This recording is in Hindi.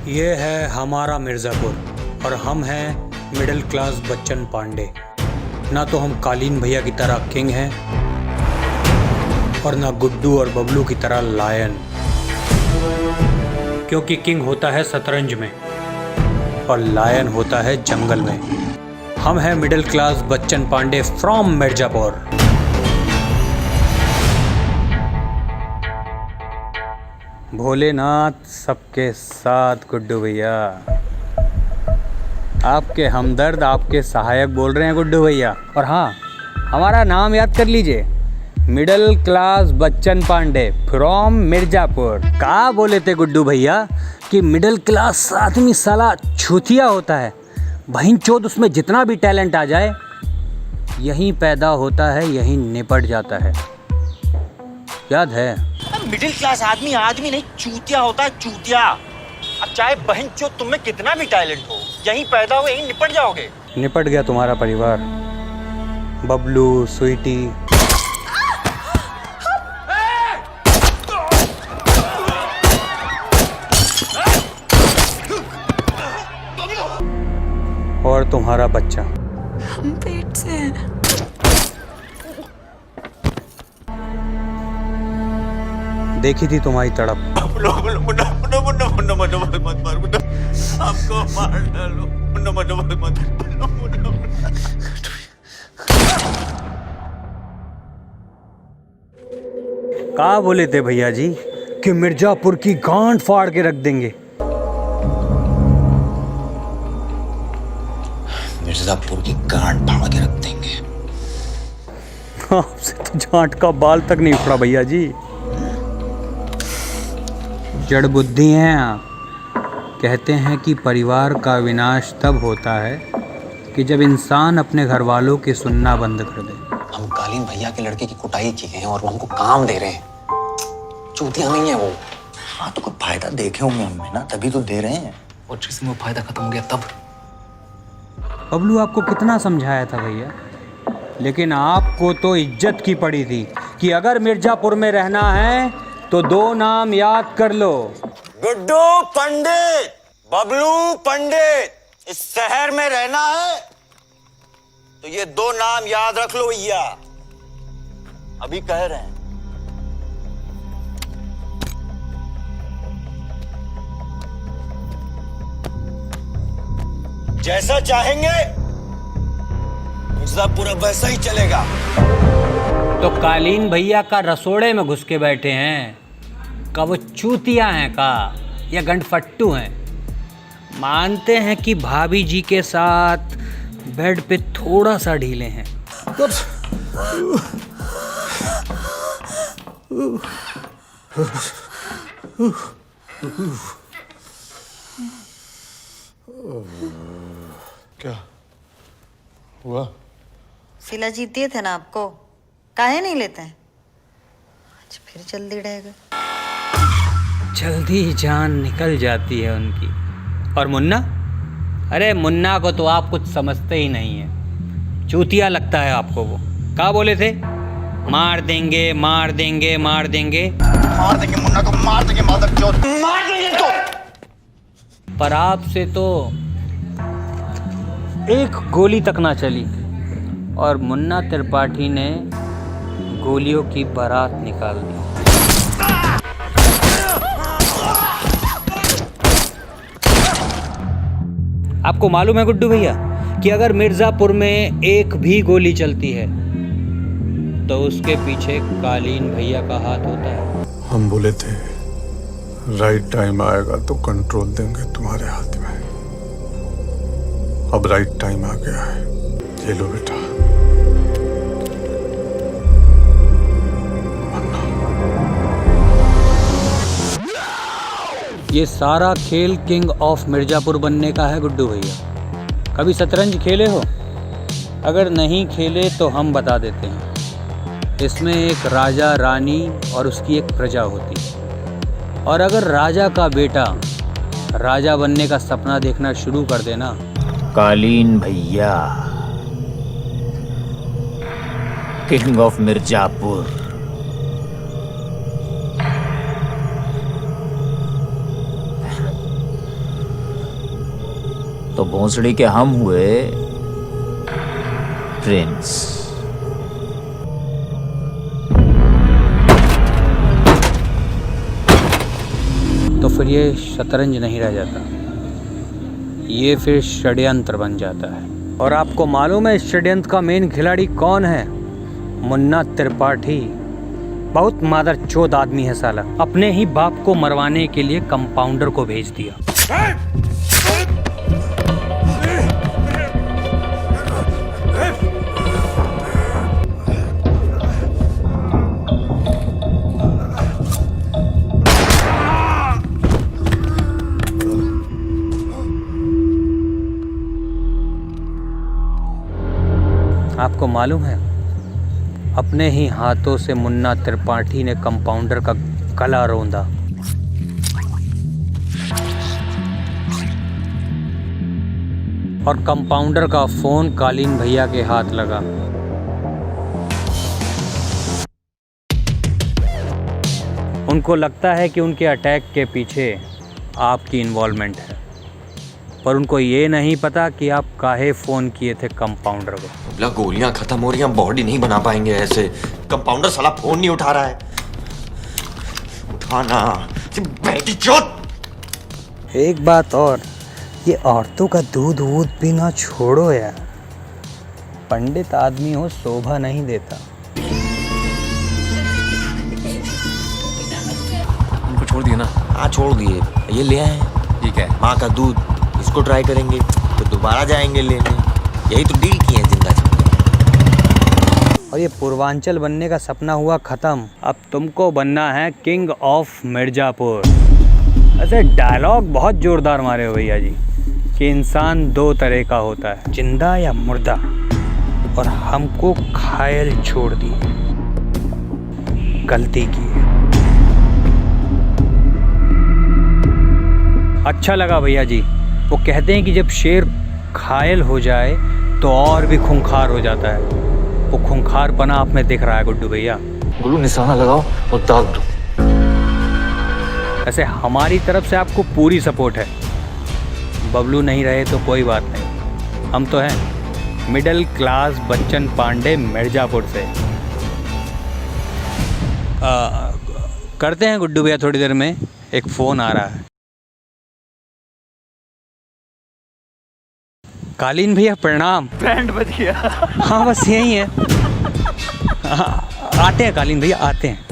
ये है हमारा मिर्ज़ापुर और हम हैं मिडिल क्लास बच्चन पांडे। ना तो हम कालीन भैया की तरह किंग हैं और ना गुड्डू और बबलू की तरह लायन, क्योंकि किंग होता है शतरंज में और लायन होता है जंगल में। हम हैं middle class Bachchan Pandey from Mirzapur. Bholenath सबके साथ। गुड्डू भैया आपके हमदर्द, आपके सहायक बोल रहे हैं गुड्डू भैया। और हाँ, हमारा नाम याद कर लीजिए, middle class Bachchan Pandey from Mirzapur. कहाँ बोले थे गुड्डू भैया कि मिडिल क्लास आदमी साला छूतिया होता है, बहिनचोद उसमें जितना भी टैलेंट आ जाए यहीं पैदा होता है, यहीं निपट जाता है। याद है? मिडिल क्लास आदमी आदमी नहीं, चूतिया होता है, चूतिया। अब चाहे बहनचोद तुम में कितना भी टैलेंट हो, यहीं पैदा हो यहीं निपट जाओगे। निपट गया तुम्हारा परिवार, बबलू, स्वीटी। और तुम्हारा बच्चा। हम पेट से हैं। देखी थी तुम्हारी तड़प। कहा बोले थे भैया जी कि मिर्ज़ापुर की गांड फाड़ के रख देंगे। मिर्ज़ापुर की गांड फाड़ के रख देंगे। आपसे तो जांट का बाल तक नहीं उखड़ा भैया जी। जड़ बुद्धि हैं आप। कहते हैं कि परिवार का विनाश तब होता है कि जब इंसान अपने घर वालों की सुनना बंद कर दे। हम कालीन भैया के लड़के की कुटाई की हैं और वो हमको काम दे रहे हैं। चूतिया नहीं है वो। हाँ तो कोई फायदा देखे होंगे हमें ना, तभी तो दे रहे हैं। और जिसमें वो फायदा खत्म हो गया तब। बबलू आपको कितना समझाया था भैया, लेकिन आपको तो इज्जत की पड़ी थी कि अगर मिर्ज़ापुर में रहना है तो दो नाम याद कर लो, गुड्डू पंडित, बबलू पंडित। इस शहर में रहना है तो ये दो नाम याद रख लो भैया, अभी कह रहे हैं। जैसा चाहेंगे मिर्ज़ापुर वैसा ही चलेगा। तो कालीन भैया का रसोड़े में घुस के बैठे हैं का वो चूतिया हैं का या गंडफट्टू हैं? मानते हैं कि भाभी जी के साथ बेड पे थोड़ा सा ढीले हैं। क्या हुआ? शिला जीत दिए थे ना आपको, काहे नहीं लेते हैं? आज फिर जल्दी रहेगा। जल्दी जान निकल जाती है उनकी। और मुन्ना, अरे मुन्ना को तो आप कुछ समझते ही नहीं है, चूतिया लगता है आपको वो। क्या बोले थे? मार देंगे मार देंगे मार देंगे। मार देंगे मुन्ना को, मार देंगे मादरचोद, मार देंगे तो। पर आपसे तो एक गोली तक ना चली और मुन्ना त्रिपाठी ने गोलियों की बारात निकाल दी। आपको मालूम है गुड्डू भैया कि अगर मिर्ज़ापुर में एक भी गोली चलती है तो उसके पीछे कालीन भैया का हाथ होता है। हम बोले थे राइट टाइम आएगा तो कंट्रोल देंगे तुम्हारे हाथ में। अब राइट टाइम आ गया है, ये लो बेटा। ये सारा खेल किंग ऑफ मिर्ज़ापुर बनने का है गुड्डू भैया। कभी शतरंज खेले हो? अगर नहीं खेले तो हम बता देते हैं। इसमें एक राजा, रानी और उसकी एक प्रजा होती है, और अगर राजा का बेटा राजा बनने का सपना देखना शुरू कर देना, कालीन भैया किंग ऑफ मिर्ज़ापुर, तो भोंसड़ी के हम हुए प्रिंस। तो फिर ये शतरंज नहीं रह जाता, ये फिर षड्यंत्र बन जाता है। और आपको मालूम है इस षड्यंत्र का मेन खिलाड़ी कौन है? मुन्ना त्रिपाठी। बहुत मादरचोद आदमी है साला। अपने ही बाप को मरवाने के लिए कंपाउंडर को भेज दिया। आपको मालूम है अपने ही हाथों से मुन्ना त्रिपाठी ने कंपाउंडर का गला रौंदा। और कंपाउंडर का फोन कालीन भैया के हाथ लगा। उनको लगता है कि उनके अटैक के पीछे आपकी इन्वॉल्वमेंट है, पर उनको ये नहीं पता कि आप काहे फोन किए थे कंपाउंडर को। बोला गोलियां खत्म हो रही हैं, बॉडी नहीं बना पाएंगे ऐसे। कंपाउंडर साला फोन नहीं उठा रहा है। उठाना बेटी चोट। एक बात और, ये औरतों का दूध वूध पीना छोड़ो यार। पंडित आदमी हो शोभा नहीं देता। उनको छोड़ दिए ना? हाँ छोड़ दिए। ये ले आए। ठीक है, माँ का दूध, इसको ट्राई करेंगे तो दोबारा जाएंगे लेने। यही तो डील किए हैं जिंदा। और ये पूर्वांचल बनने का सपना हुआ खत्म। अब तुमको बनना है किंग ऑफ मिर्जापुर। ऐसे डायलॉग बहुत जोरदार मारे हो भैया जी कि इंसान दो तरह का होता है, जिंदा या मुर्दा, और हमको घायल छोड़ दी। गलती की। अच्छा लगा भैया जी। वो कहते हैं कि जब शेर घायल हो जाए तो और भी खूंखार हो जाता है। वो खूंखारपना आप में दिख रहा है गुड्डू भैया। गुल्लू निशाना लगाओ और दाग दो। ऐसे हमारी तरफ से आपको पूरी सपोर्ट है। बबलू नहीं रहे तो कोई बात नहीं, हम तो हैं मिडिल क्लास बच्चन पांडे मिर्जापुर से। करते हैं गुड्डू भैया थोड़ी देर में, एक फ़ोन आ रहा है। कालीन भैया प्रणाम। बैंड बज गया। हाँ बस यही है। हाँ, आते हैं कालीन भैया, आते हैं।